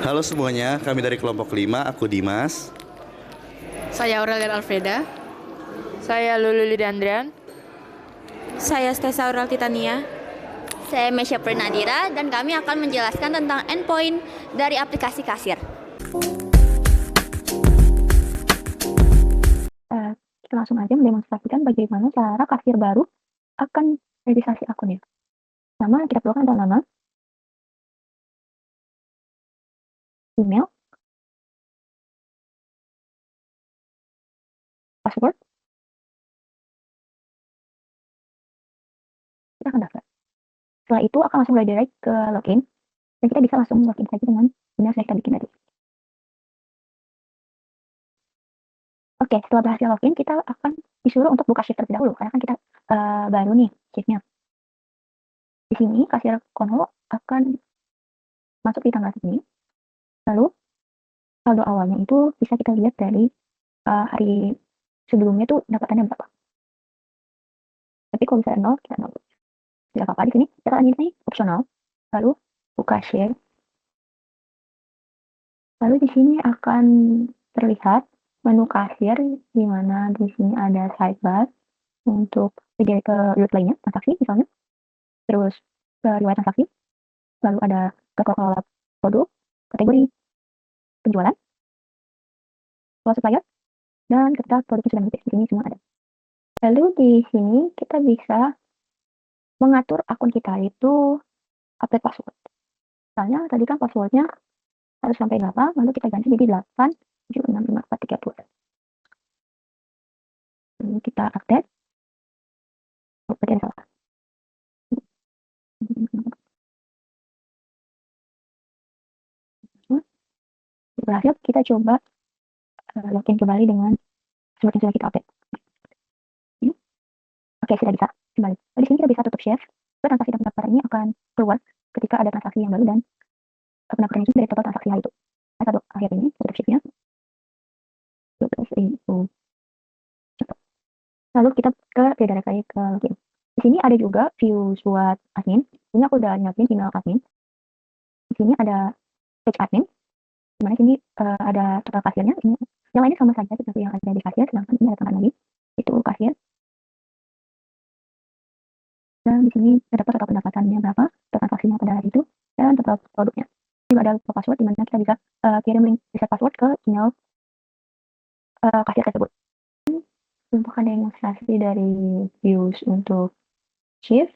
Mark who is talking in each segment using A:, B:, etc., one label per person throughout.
A: Halo semuanya, kami dari kelompok 5, aku Dimas.
B: Saya Aurelian Alfreda.
C: Saya Lulu Lidandrian.
D: Saya Stesa Aural Titania.
E: Saya Mesya Pernadira dan kami akan menjelaskan tentang endpoint dari aplikasi kasir.
F: Kita langsung aja mendemonstrasikan bagaimana cara kasir baru akan registrasi akunnya. Pertama, kita perlukan nama, email, password. Kita akan daftar. Setelah itu akan langsung redirect ke login, dan kita bisa langsung login saja dengan email yang kita bikin tadi. Oke, setelah berhasil login, kita akan disuruh untuk buka shift terlebih dahulu, karena kan kita baru nih shiftnya. Di sini kasir Konho akan masuk di tanggal segini. Lalu saldo awalnya itu bisa kita lihat dari hari sebelumnya tuh dapatannya berapa. Tapi kalau misalnya 0, kita 0. Tidak apa-apa, di sini kita lanjut nih opsional. Lalu buka share. Lalu di sini akan terlihat menu kasir, di mana di sini ada sidebar untuk pergi ke root lainnya, transaksi misalnya. Terus ke riwayat transaksi. Lalu ada Coca-Cola produk, kategori penjualan, soal supplier, dan ketika produknya sudah mengikuti. Di sini semua ada. Lalu di sini kita bisa mengatur akun kita itu update password. Misalnya tadi kan passwordnya harus sampai 8, lalu kita ganti jadi 8, 7, 6, 5, 4, 3, 2. Lalu kita update. Oh, berarti ada salah. Berhasil, kita coba login kembali dengan password yang sudah kita update. Oke, sudah bisa kembali. Di sini kita bisa tutup shift. Transaksi dan pendaftaran ini akan keluar ketika ada transaksi yang baru dan pendaftaran itu dari total transaksi hari itu. Satu akhir ini tutup shiftnya. Lalu kita ke redirect lagi ke login. Di sini ada juga views buat admin. Ini aku udah nyiapin email admin. Di sini ada page admin. Dimana sini ada total kasirnya. Ini yang lainnya sama saja seperti yang ada di kasir, sedangkan ini ada tambahan lagi. Itu kasir. Dan di sini terdapat total pendapatannya berapa, total transaksinya pada hari itu, dan total produknya. Juga ada lupa password, di mana kita bisa kirim link reset password ke email kasir tersebut. Untuk demonstrasi dari views untuk shift,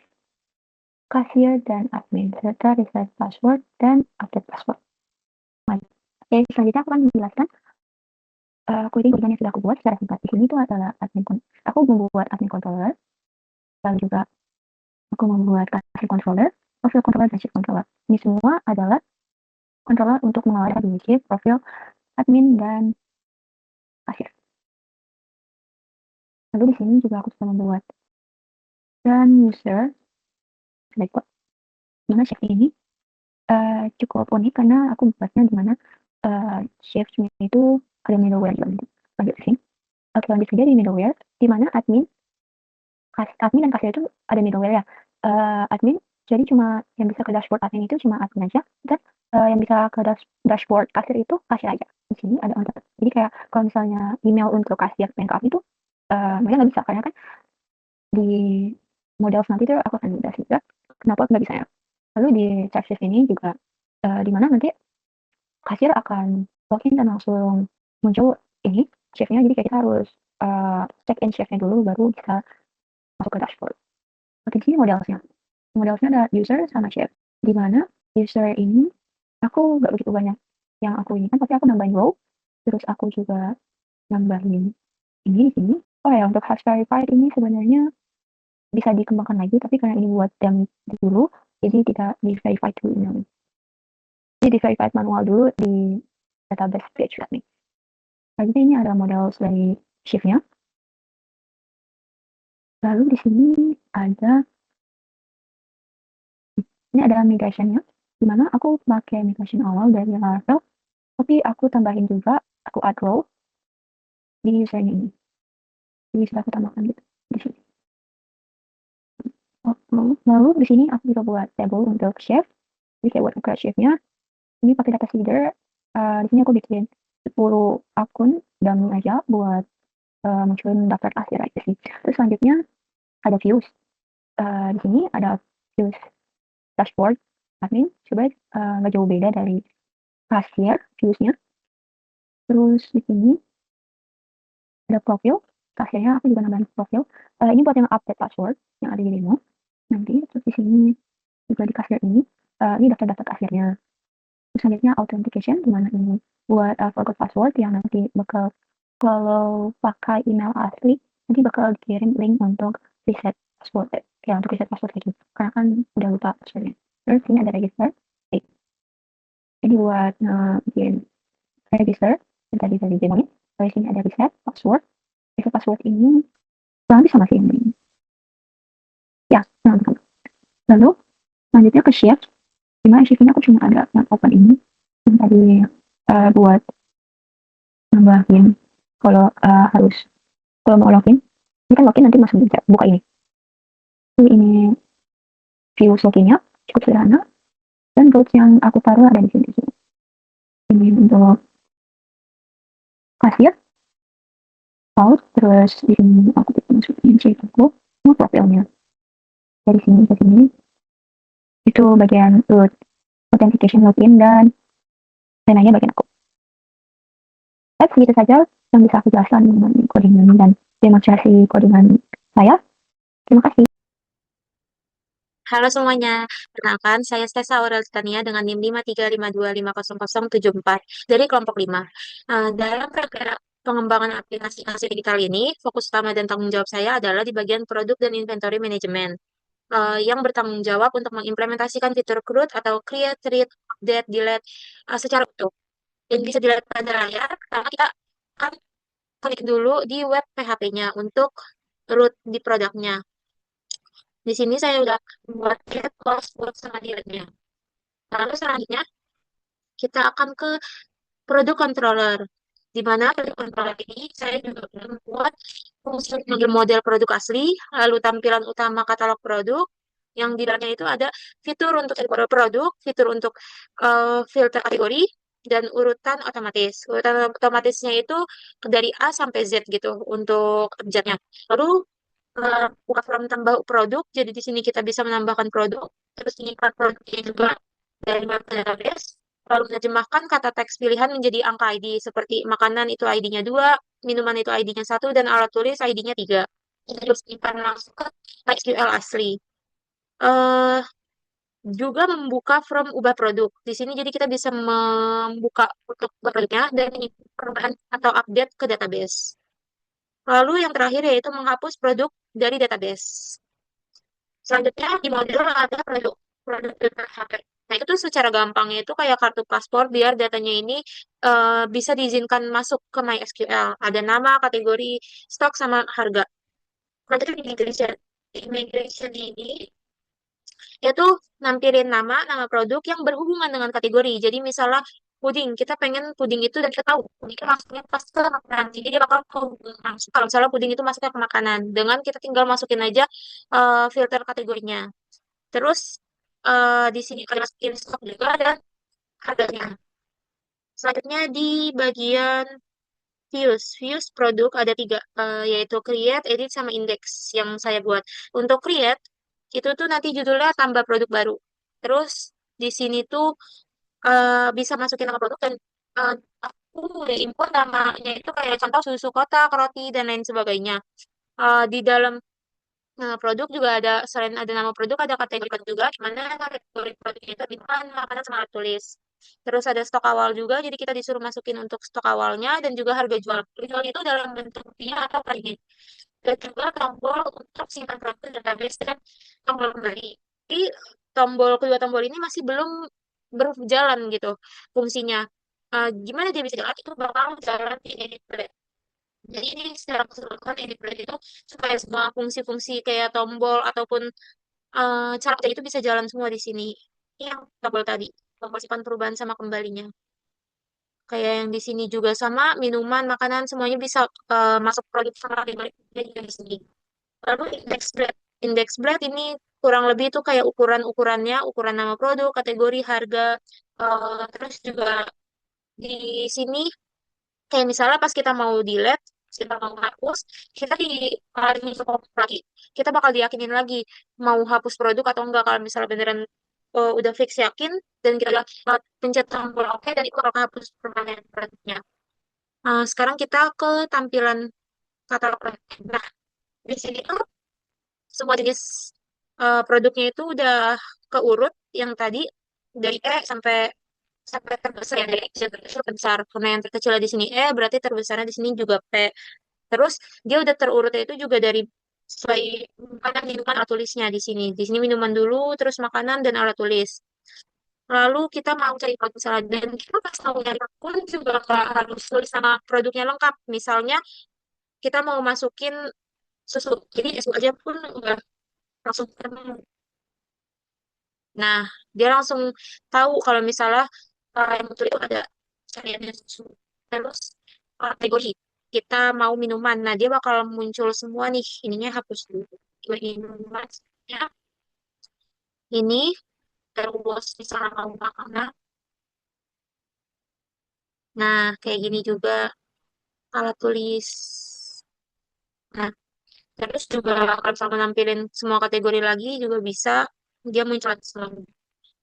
F: kasir, dan admin, serta reset password dan update password. Oke, selanjutnya aku akan menjelaskan coding-codingan yang sudah aku buat secara singkat. Di sini itu adalah aku membuat admin controller, lalu juga aku membuat kasir controller, profil controller, dan shift controller. Ini semua adalah controller untuk mengawal di shift, profil, admin, dan kasir. Lalu di sini juga aku sudah membuat dan user baiklah. Dimana shift ini cukup unik karena aku buatnya dimana shiftnya itu ada middleware juga. Lanjut ke sini. Oke, lanjut saja di middleware, dimana admin dan kasir itu ada middleware ya. Admin jadi cuma yang bisa ke dashboard admin itu cuma admin aja, dan yang bisa ke dashboard kasir itu kasir aja. Di sini ada on. Jadi kayak kalau misalnya email untuk kasir backup itu mereka nggak bisa, karena kan di model nanti itu aku akan jelasin juga kenapa nggak bisa ya. Lalu di check shift ini juga di mana nanti kasir akan login dan langsung muncul ini shiftnya. Jadi kayak kita harus check in shiftnya dulu baru bisa masuk ke dashboard. Oke, di sini modelsnya ada user sama shift, di mana user ini aku nggak begitu banyak yang aku ini kan, tapi aku nambahin row, terus aku juga nambahin ini di sini. Oh ya, untuk hash verified ini sebenarnya bisa dikembangkan lagi, tapi karena ini buat dem dulu, jadi tidak di verified dulu ini. Jadi di verified manual dulu di database page nih. Lalu ini ada model dari shiftnya. Lalu di sini ada migrationnya, di mana aku pakai migration awal dari Laravel, tapi aku tambahin juga, aku add row di usernya ini. Jadi sudah aku tambahkan gitu di sini. Lalu di sini aku juga buat table untuk shift. Jadi kayak buat create shiftnya, ini pakai data feeder Di sini aku bikin 10 akun dummy aja buat munculin daftar kasir aja sih. Terus selanjutnya ada views. Di sini ada views dashboard admin, coba nggak jauh beda dari kasir viewsnya. Terus di sini ada profil, kasirnya aku juga nambahin profil. Ini buat yang update password yang ada di demo nanti. Terus di sini juga di kasir ini daftar-daftar kasirnya. Terus selanjutnya authentication, dimana ini buat forgot password yang nanti bakal kalau pakai email asli nanti bakal dikirim link untuk reset password ya, untuk reset password gitu karena kan udah lupa passwordnya. Terus ini ada register. Jadi buat bikin register yang tadi demoin. Terus sini ada reset password. Reset password ini kurang lebih sama sih yang ini. Ya, lalu selanjutnya ke shift. Dimana shiftnya aku cuma ada yang open ini yang tadi buat nambahin kalau harus kalau mau login. Ini kan login nanti masuk buka ini. Ini view loginnya cukup sederhana dan routes yang aku taruh ada di sini. Ini untuk kasir, out, terus di sini aku masukin ceritaku, semua profilnya. Dari sini ke sini itu bagian root authentication login dan lainnya bagian aku. Segitu saja yang bisa aku jelaskan mengenai codingan dan demonstrasi codingan saya. Terima kasih.
G: Halo semuanya, perkenalkan saya Stesa Aurel Titania dengan NIM 535250074 dari kelompok 5. Dalam program pengembangan aplikasi digital ini, fokus utama dan tanggung jawab saya adalah di bagian produk dan inventory management, yang bertanggung jawab untuk mengimplementasikan fitur CRUD atau Create, Read, Update, Delete secara utuh. Dan bisa dilihat pada layar, pertama kita akan klik dulu di web PHP-nya untuk root di produknya. Di sini saya udah buat get password sama delete-nya. Lalu selanjutnya kita akan ke produk controller. Di mana produk controller ini saya juga membuat fungsi model produk asli, lalu tampilan utama katalog produk, yang di dalamnya itu ada fitur untuk ekspor produk, fitur untuk filter kategori, dan urutan otomatis. Urutan otomatisnya itu dari A sampai Z gitu untuk abjadnya. Lalu buka form tambah produk, jadi di sini kita bisa menambahkan produk, terus menyimpan produknya juga dari web database, lalu menerjemahkan kata teks pilihan menjadi angka ID, seperti makanan itu ID-nya 2, minuman itu ID-nya 1, dan alat tulis ID-nya 3. Kita harus simpan langsung ke SQL asli. Juga membuka from ubah produk. Di sini jadi kita bisa membuka untuk ubah produknya dan perubahan atau update ke database. Lalu yang terakhir yaitu menghapus produk dari database. Selanjutnya di model ada produk filter HP. Nah itu tuh secara gampangnya itu kayak kartu paspor biar datanya ini bisa diizinkan masuk ke MySQL. Ada nama, kategori, stok, sama harga. Nanti kan immigration ini yaitu nampilin nama produk yang berhubungan dengan kategori. Jadi misalnya puding, kita pengen puding itu dan kita tahu puding itu masuknya pas ke makanan. Jadi dia bakal masuk. Kalau misalnya puding itu masuknya ke makanan, dengan kita tinggal masukin aja filter kategorinya. Terus di sini kita masukin stok juga dan harganya. Selanjutnya di bagian views produk ada 3, yaitu create, edit, sama index yang saya buat. Untuk create itu tuh nanti judulnya tambah produk baru. Terus di sini tuh bisa masukin nama produk dan aku udah input namanya itu kayak contoh susu kotak, roti, dan lain sebagainya. Di dalam produk juga ada, selain ada nama produk, ada kategori produk juga, dimana kategori produknya itu bukan makanan sama alat tulis. Terus ada stok awal juga, jadi kita disuruh masukin untuk stok awalnya dan juga harga jual. Jualnya itu dalam bentuk rupiah atau per unit. Dan juga tombol untuk simpan produk database dan tombol kembali. Jadi kedua tombol ini masih belum berjalan gitu fungsinya. Gimana dia bisa jalan? Itu bakal jalan di edit blade. Jadi ini secara keseluruhan edit blade itu supaya semua fungsi-fungsi kayak tombol ataupun cara kerja itu bisa jalan semua di sini. Ini yang tombol tadi, tombol simpan perubahan sama kembalinya. Kayak yang di sini juga sama, minuman, makanan, semuanya bisa masuk produk sama kategori juga di sini. Lalu index blade ini kurang lebih itu kayak ukuran-ukurannya, ukuran nama produk, kategori, harga, terus juga di sini kayak misalnya pas kita mau delete, kita mau hapus, kita di lagi. Kita bakal diyakinin lagi mau hapus produk atau enggak. Kalau misalnya beneran udah fix yakin dan kita pencet tombol oke dan itu bakal hapus permanen produknya. Sekarang kita ke tampilan katalog produk. Nah, di sini tuh semua jenis produknya itu udah keurut yang tadi dari E sampai sampai terbesar ya dari kecil terbesar. Karena yang terkecil di sini E berarti terbesarnya di sini juga P. Terus dia udah terurutnya itu juga dari sesuai makanan minuman alat tulisnya di sini. Di sini minuman dulu, terus makanan dan alat tulis. Lalu kita mau cari produk misalnya dan kita pas mau nyari pun juga nggak harus tulis sama produknya lengkap. Misalnya kita mau masukin susu, jadi susu aja pun udah langsung ketemu. Nah, dia langsung tahu kalau misalnya yang betul itu ada cariannya susu. Terus kategori kita mau minuman. Nah, dia bakal muncul semua nih. Ininya hapus dulu. Ini minuman. Ya. Ini terus misalnya mau makanan. Nah, kayak gini juga alat tulis. Nah, terus juga kalau misalnya nampilin semua kategori lagi juga bisa. Dia muncul selalu.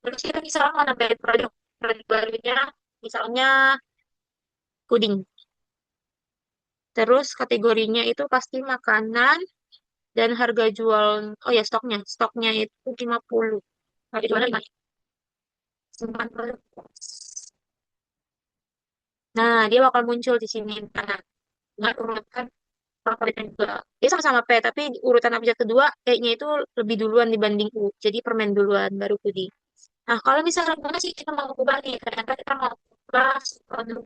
G: Terus kita bisa nambahin produk barunya. Misalnya puding. Terus kategorinya itu pasti makanan dan harga jual, oh ya stoknya itu 50. Harga jualnya 5. Simpan produk. Nah, dia bakal muncul di sini. Nah, nggak urutan favoritnya juga. Dia sama-sama P, tapi urutan abjad kedua E-nya itu lebih duluan dibanding U. Jadi permen duluan, baru puding. Nah, kalau misalnya gimana sih kita mau ubah nih? Ternyata kita mau ubah produk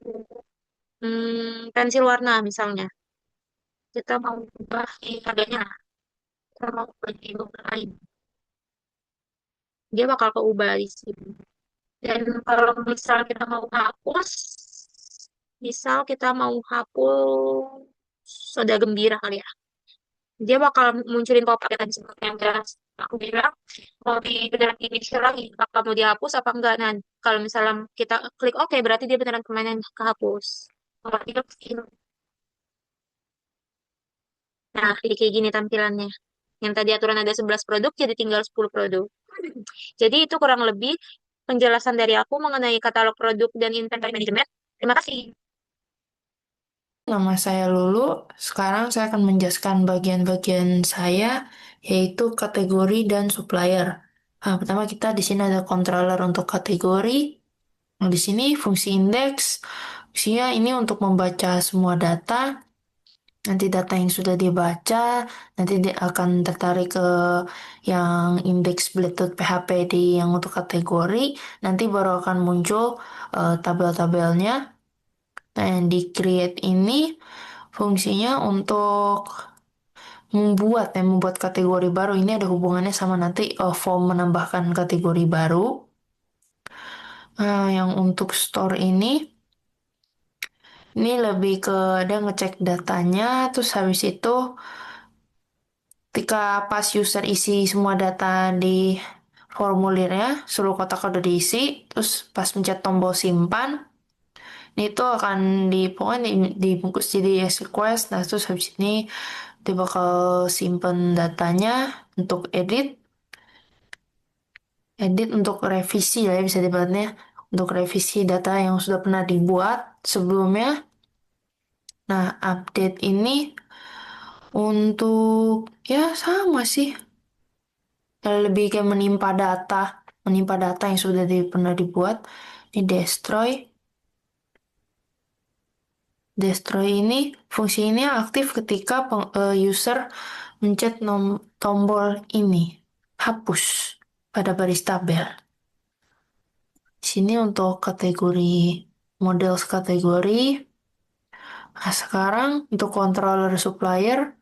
G: pensil warna misalnya. Kita mau ubah harganya. Kita mau ubah di lain. Dia bakal keubah di sini. Dan kalau misal kita mau hapus, misal kita mau hapus soda gembira kali ya, dia bakal munculin pop-up yang tadi seperti yang jelas aku bilang, mau di beneran ini lagi, apa mau dihapus apa enggak. Nah, kalau misalnya kita klik oke, berarti dia beneran permanen kehapus. Kalau tidak, nah, jadi kayak gini tampilannya. Yang tadi aturan ada 11 produk, jadi tinggal 10 produk. Jadi itu kurang lebih penjelasan dari aku mengenai katalog produk dan inventory management. Terima kasih.
C: Nama saya Lulu. Sekarang saya akan menjelaskan bagian-bagian saya, yaitu kategori dan supplier. Pertama kita di sini ada controller untuk kategori. Nah, di sini fungsi indeks. Fungsinya ini untuk membaca semua data. Nanti data yang sudah dibaca, nanti dia akan tertarik ke yang indeks Blade.php di yang untuk kategori. Nanti baru akan muncul tabel-tabelnya. Nah, yang di create ini fungsinya untuk membuat kategori baru. Ini ada hubungannya sama nanti form menambahkan kategori baru. Yang untuk store ini lebih ke ada ngecek datanya, terus habis itu ketika pas user isi semua data di formulirnya, seluruh kotak udah diisi, terus pas pencet tombol simpan, itu akan pokoknya dibungkus jadi as request. Nah, terus habis ini dia bakal simpen datanya untuk edit untuk revisi ya bisa dibuatnya, untuk revisi data yang sudah pernah dibuat sebelumnya. Nah, update ini untuk ya sama sih, lebih kayak menimpa data yang sudah pernah dibuat. Ini destroy ini fungsi ini aktif ketika user mencet tombol ini hapus pada baris tabel. Di sini untuk kategori model kategori. Nah, sekarang untuk controller supplier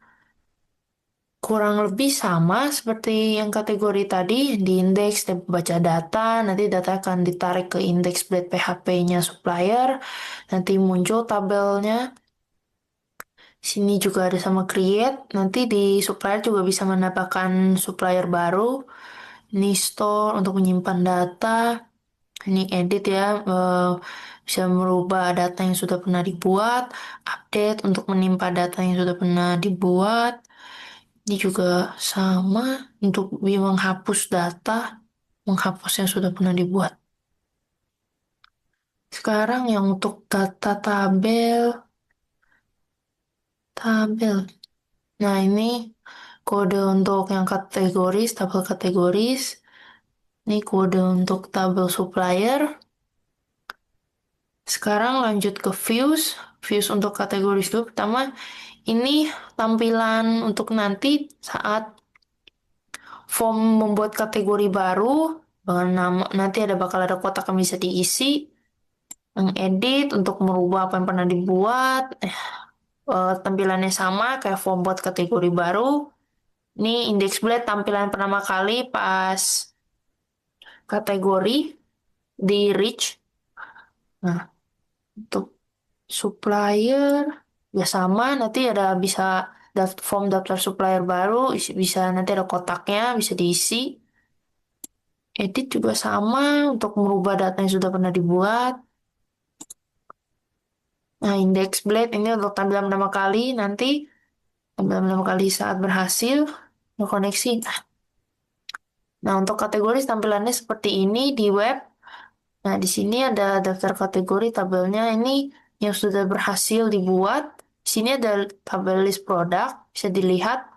C: kurang lebih sama seperti yang kategori tadi, di indeks dan baca data, nanti data akan ditarik ke indeks Blade PHP-nya supplier, nanti muncul tabelnya. Sini juga ada sama create, nanti di supplier juga bisa menambahkan supplier baru. Ini store untuk menyimpan data, ini edit ya, bisa merubah data yang sudah pernah dibuat, update untuk menimpa data yang sudah pernah dibuat. Ini juga sama untuk menghapus data, menghapus yang sudah pernah dibuat. Sekarang yang untuk data tabel. Nah, ini kode untuk yang kategoris, tabel kategoris. Ini kode untuk tabel supplier. Sekarang lanjut ke views. Views untuk kategoris dulu. Pertama, ini tampilan untuk nanti saat form membuat kategori baru. Nanti bakal ada kotak yang bisa diisi. Mengedit untuk merubah apa yang pernah dibuat. Tampilannya sama kayak form buat kategori baru. Ini index blade tampilan pertama kali pas kategori di reach. Nah, untuk supplier ya sama, nanti ada bisa form daftar supplier baru, bisa nanti ada kotaknya, bisa diisi. Edit juga sama untuk merubah data yang sudah pernah dibuat. Nah, index blade ini untuk tampilan pertama kali, nanti tampilan pertama kali saat berhasil koneksi. Nah, untuk kategori tampilannya seperti ini di web. Nah, di sini ada daftar kategori tabelnya. Ini yang sudah berhasil dibuat. Di sini ada tabel list produk. Bisa dilihat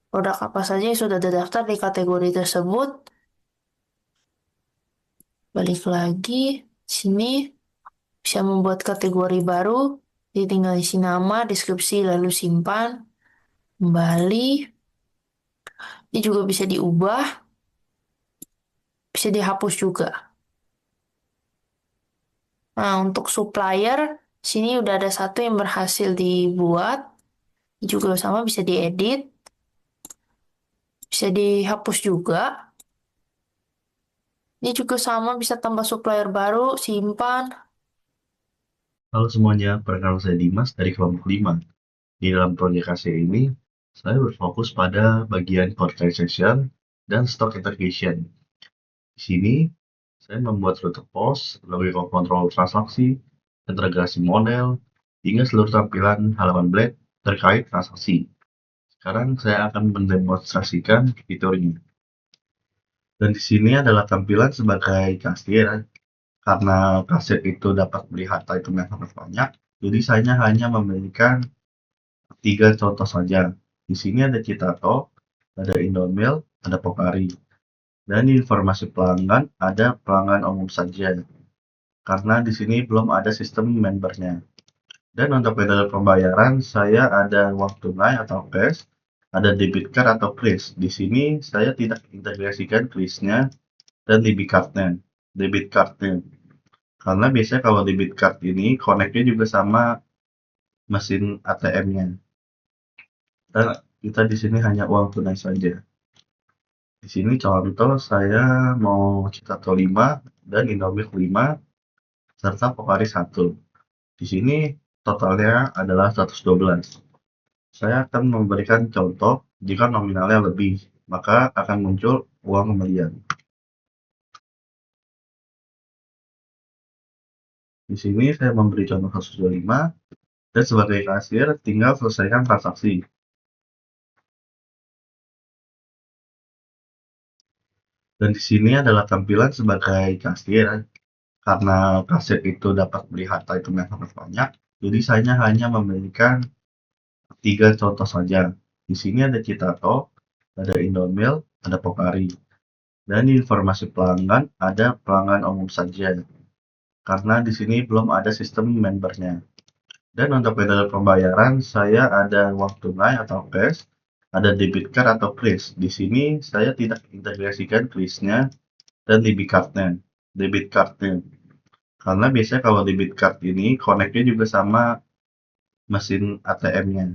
C: produk apa saja yang sudah terdaftar di kategori tersebut. Balik lagi. Di sini bisa membuat kategori baru. Jadi tinggal isi nama, deskripsi, lalu simpan. Kembali. Ini juga bisa diubah. Bisa dihapus juga. Nah, untuk supplier, sini udah ada satu yang berhasil dibuat. Ini juga sama bisa diedit. Bisa dihapus juga. Ini juga sama bisa tambah supplier baru, simpan.
H: Halo semuanya, perkenalkan saya Dimas dari kelompok 5. Di dalam proyek KC ini, saya berfokus pada bagian prioritization dan stock integration. Di sini, saya membuat rute pos, logical control transaksi, integrasi model, hingga seluruh tampilan halaman blade terkait transaksi. Sekarang saya akan mendemonstrasikan fiturnya. Dan di sini adalah tampilan sebagai kasir. Karena kasir itu dapat melihat item yang sangat banyak, jadi saya hanya memberikan 3 contoh saja. Di sini ada Citato, ada Indomil, ada Pocari. Dan di informasi pelanggan ada pelanggan umum saja. Karena di sini belum ada sistem membernya. Dan untuk metode pembayaran saya ada uang tunai atau cash, ada debit card atau kris. Di sini saya tidak integrasikan krisnya dan debit cardnya. Karena biasanya kalau debit card ini connect-nya juga sama mesin ATM-nya. Dan kita di sini hanya uang tunai saja. Di sini contoh saya mau Citato 5 dan Indomie 5 serta Pocari 1. Di sini totalnya adalah 112. Saya akan memberikan contoh jika nominalnya lebih, maka akan muncul uang kembalian. Di sini saya memberi contoh 125 dan sebagai kasir tinggal selesaikan transaksi. Dan di sini adalah tampilan sebagai kasir. Karena kasir itu dapat melihat item yang sangat banyak, jadi saya hanya memberikan 3 contoh saja. Di sini ada Citato, ada Indomil, ada Pocari. Dan di informasi pelanggan ada pelanggan umum saja. Karena di sini belum ada sistem membernya. Dan untuk metode pembayaran saya ada uang tunai atau cash, ada debit card atau kris. Di sini saya tidak integrasikan krisnya dan debit cardnya. Karena biasanya kalau debit card ini connect-nya juga sama mesin ATM-nya.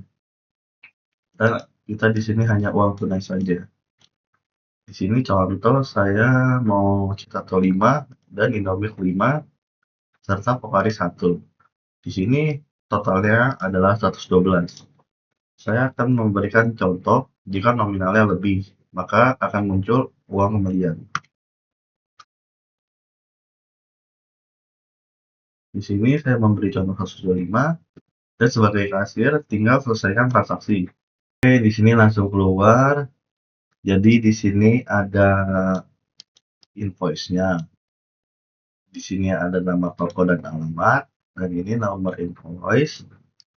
H: Dan kita di sini hanya uang tunai saja. Di sini contoh saya mau Citato 5 dan Indomie 5 serta Pocari 1. Di sini totalnya adalah 112. Saya akan memberikan contoh jika nominalnya lebih, maka akan muncul uang kembalian. Di sini saya memberi contoh 125 dan sebagai kasir tinggal selesaikan transaksi. Oke, di sini langsung keluar. Jadi di sini ada invoice-nya. Di sini ada nama toko dan alamat, dan ini nomor invoice.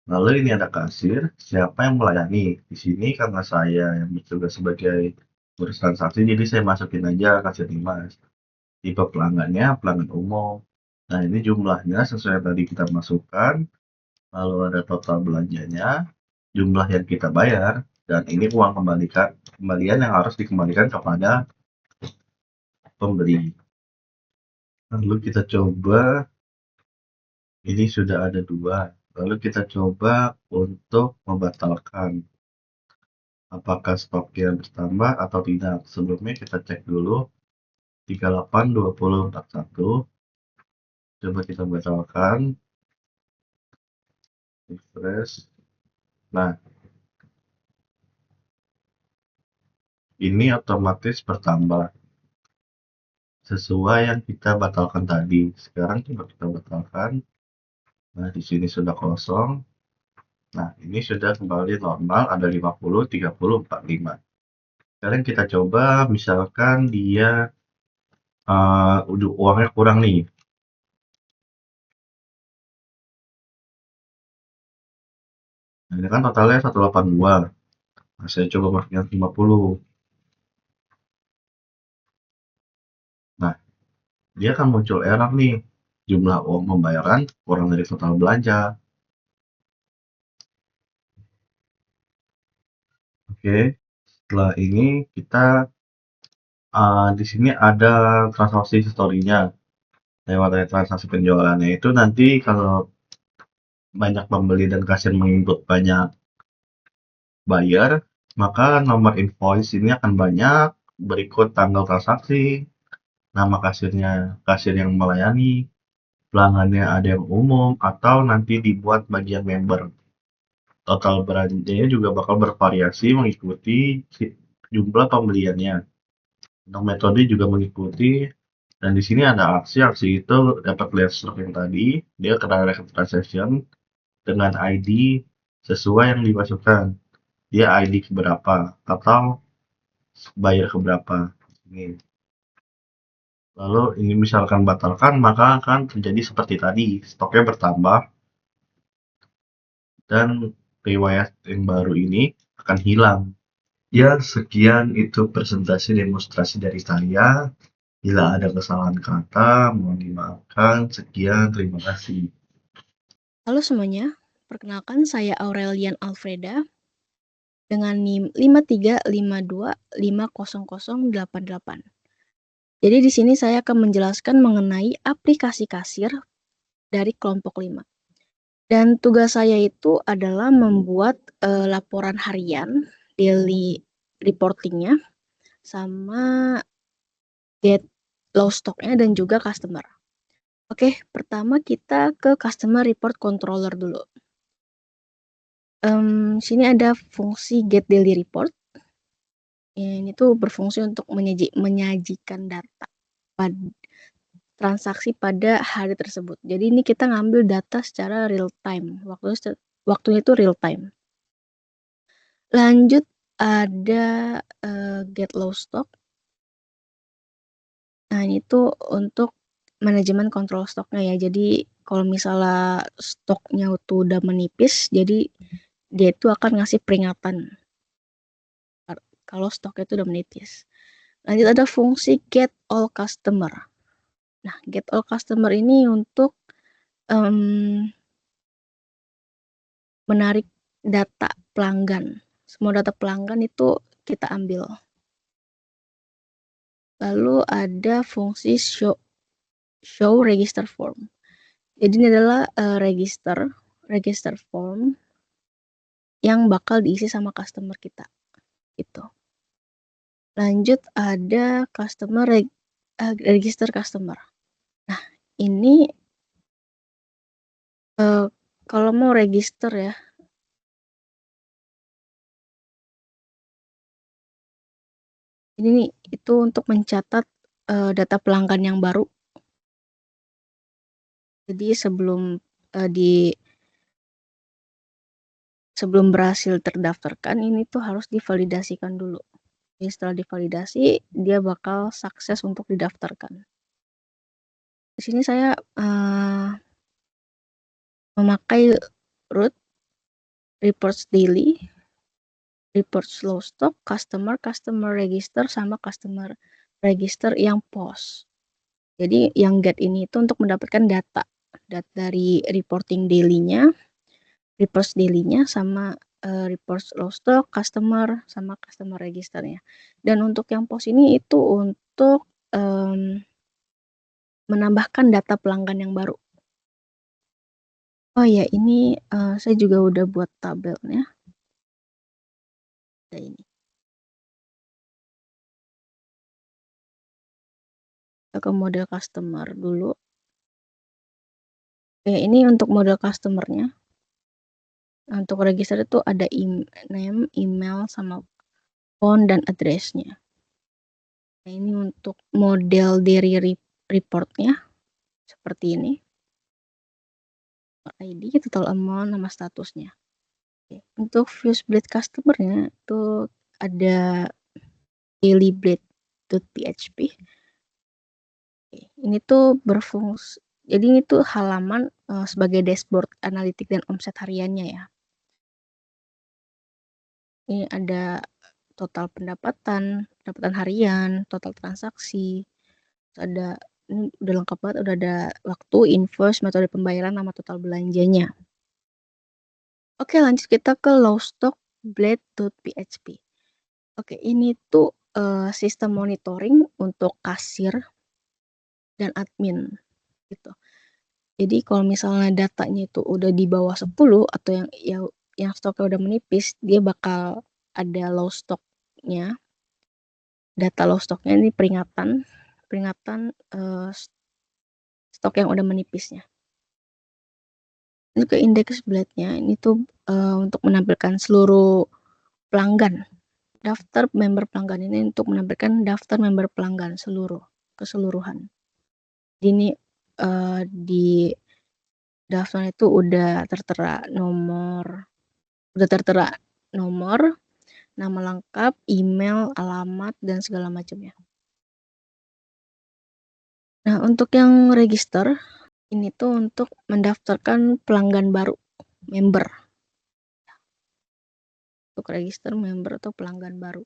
H: Lalu ini ada kasir, siapa yang melayani. Di sini karena saya yang bertugas sebagai urus transaksi, jadi saya masukin aja kasir Dimas. Tipe pelanggannya pelanggan umum. Nah, ini jumlahnya sesuai yang tadi kita masukkan. Lalu ada total belanjanya, jumlah yang kita bayar, dan ini uang kembalian yang harus dikembalikan kepada pembeli. Lalu kita coba, ini sudah ada 2. Lalu kita coba untuk membatalkan apakah stoknya bertambah atau tidak. Sebelumnya kita cek dulu 38, 20, 41. Coba kita batalkan. Refresh. Nah, ini otomatis bertambah sesuai yang kita batalkan tadi. Sekarang coba kita batalkan. Nah, di sini sudah kosong. Nah, ini sudah kembali normal, ada 50, 30, 45. Sekarang kita coba, misalkan dia uangnya kurang nih. Nah, ini kan totalnya 182. Nah, saya coba masukin 50. Nah, dia akan muncul error nih. Jumlah uang pembayaran kurang dari total belanja. Oke, setelah ini kita di sini ada transaksi historinya. Lewat dari transaksi penjualannya itu nanti kalau banyak pembeli dan kasir menginput banyak buyer, maka nomor invoice ini akan banyak, berikut tanggal transaksi, nama kasirnya, kasir yang melayani, pelanggannya ada yang umum, atau nanti dibuat bagian member. Total belanjanya juga bakal bervariasi mengikuti jumlah pembeliannya. Untuk metode juga mengikuti, dan di sini ada aksi itu dapat lihat stok yang tadi, dia kena direct transaction dengan ID sesuai yang dimasukkan. Dia ID keberapa atau buyer keberapa. Ini. Lalu ini misalkan batalkan, maka akan terjadi seperti tadi, stoknya bertambah dan riwayat yang baru ini akan hilang. Ya, sekian itu presentasi demonstrasi dari saya. Bila ada kesalahan kata, mohon dimaafkan. Sekian, terima kasih.
B: Halo semuanya, perkenalkan saya Aurelian Alfreda dengan NIM 5352500088. Jadi di sini saya akan menjelaskan mengenai aplikasi kasir dari kelompok 5. Dan tugas saya itu adalah membuat laporan harian, daily reportingnya, sama get low stocknya dan juga customer. Oke, pertama kita ke customer report controller dulu. Sini ada fungsi get daily report. Ini tuh berfungsi untuk menyajikan data transaksi pada hari tersebut. Jadi ini kita ngambil data secara real time. Waktunya itu real time. Lanjut ada get low stock. Nah, ini tuh untuk manajemen kontrol stoknya ya. Jadi kalau misalnya stoknya tuh udah menipis, jadi dia itu akan ngasih peringatan kalau stoknya itu udah menipis. Lanjut ada fungsi get all customer. Nah, get all customer ini untuk menarik data pelanggan. Semua data pelanggan itu kita ambil. Lalu ada fungsi show register form. Jadi ini adalah register form yang bakal diisi sama customer kita. Gitu. Lanjut ada register customer. Nah, ini kalau mau register ya, ini nih itu untuk mencatat data pelanggan yang baru. Jadi sebelum berhasil terdaftarkan ini tuh harus divalidasikan dulu. Jadi setelah divalidasi dia bakal sukses untuk didaftarkan. Di sini saya memakai root, reports daily, reports low stock, customer register, sama customer register yang post. Jadi yang get ini itu untuk mendapatkan data dari reporting daily-nya, reports daily-nya, sama reports low stock, customer, sama customer register-nya. Dan untuk yang post ini itu untuk menambahkan data pelanggan yang baru. Oh ya, ini saya juga udah buat tabelnya. Ada ini. Kita ke model customer dulu. Ya, ini untuk model customernya. Untuk register itu ada name, email, sama phone dan address-nya. Nah, ini untuk model dari reportnya seperti ini. ID, total amount, nama statusnya. Oke. Untuk fuse blade customernya itu ada dailyblade.php. Ini tuh berfungsi, jadi ini tuh halaman sebagai dashboard analitik dan omset hariannya ya. Ini ada total pendapatan harian, total transaksi, ada ini udah lengkap banget, udah ada waktu, invoice, metode pembayaran, nama total belanjanya. Oke, lanjut kita ke lowstockblade.php. Oke, ini tuh sistem monitoring untuk kasir dan admin gitu. Jadi kalau misalnya datanya itu udah di bawah 10 atau yang stoknya udah menipis, dia bakal ada low stocknya. Data low stocknya ini peringatan stok yang udah menipisnya. Ini ke index blade-nya, ini tuh untuk menampilkan seluruh pelanggan. Daftar member pelanggan ini untuk menampilkan daftar member pelanggan keseluruhan. Ini di daftar itu udah tertera nomor, nama lengkap, email, alamat, dan segala macamnya. Nah, untuk yang register ini tuh untuk mendaftarkan pelanggan baru, member. Untuk register member atau pelanggan baru.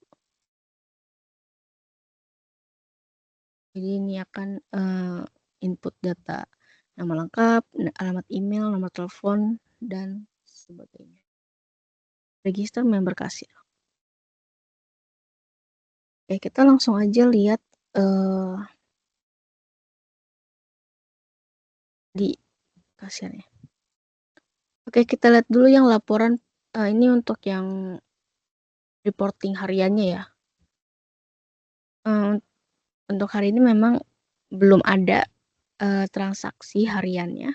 B: Jadi ini akan input data nama lengkap, alamat email, nomor telepon, dan sebagainya. Register member kasir. Oke, kita langsung aja lihat di kasirnya. Oke, kita lihat dulu yang laporan. Ini untuk yang reporting hariannya ya. Untuk hari ini memang belum ada transaksi hariannya.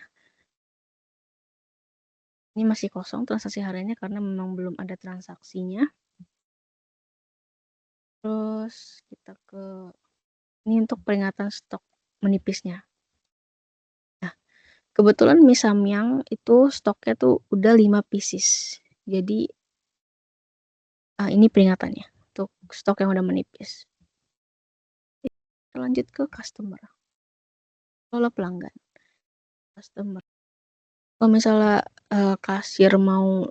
B: Ini masih kosong transaksi hariannya karena memang belum ada transaksinya. Terus kita ini untuk peringatan stok menipisnya. Nah, kebetulan mie samyang itu stoknya tuh udah 5 pieces. Jadi ini peringatannya untuk stok yang udah menipis. Kita lanjut ke customer. Kalau pelanggan. Customer. Kalau misalnya kasir mau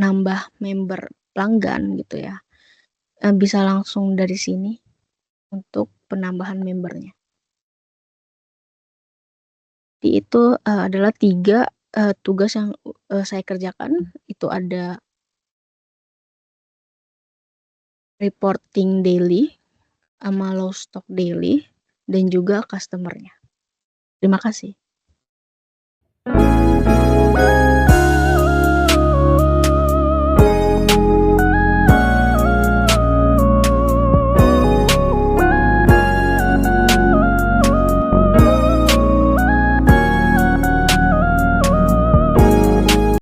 B: nambah member pelanggan gitu ya, bisa langsung dari sini untuk penambahan membernya. Jadi itu adalah 3 tugas yang saya kerjakan. Itu ada reporting daily, sama low stock daily, dan juga customernya. Terima kasih.